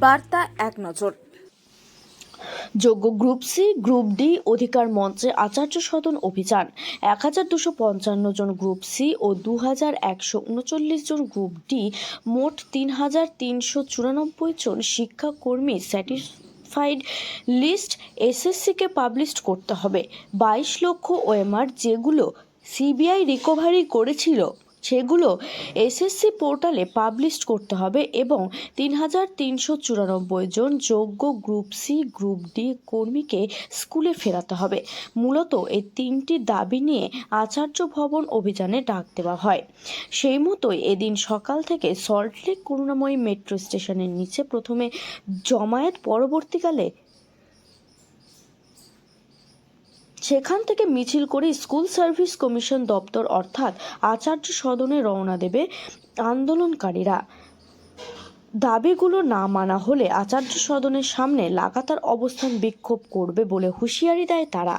বার্তা এক নজর। যোগ্য গ্রুপ সি, গ্রুপ ডি অধিকার মঞ্চে আচার্য সদন অভিযান। 1255 জন গ্রুপ সি ও 2139 জন গ্রুপ ডি, মোট 3394 জন শিক্ষাকর্মী সার্টিফাইড লিস্ট এসএসসিকে পাবলিশ করতে হবে। 22 লক্ষ ওএমআর যেগুলো সিবিআই রিকভারি করেছিল সেগুলো এসএসসি পোর্টালে পাবলিশ করতে হবে এবং 3394 জন যোগ্য গ্রুপ সি, গ্রুপ ডি কর্মীকে স্কুলে ফেরাতে হবে। মূলত এই তিনটি দাবি নিয়ে আচার্য ভবন অভিযানে ডাক দেওয়া হয়। সেই মতোই এদিন সকাল থেকে সল্টলেক করুণাময়ী মেট্রো স্টেশনের নিচে প্রথমে জমায়েত, পরবর্তীকালে সেখান থেকে মিছিল করে স্কুল সার্ভিস কমিশন দপ্তর অর্থাৎ আচার্য সদনে রওনা দেবে আন্দোলনকারীরা। দাবিগুলো না মানা হলে আচার্য সদনের সামনে লাগাতার অবস্থান বিক্ষোভ করবে বলে হুঁশিয়ারি দেয় তারা।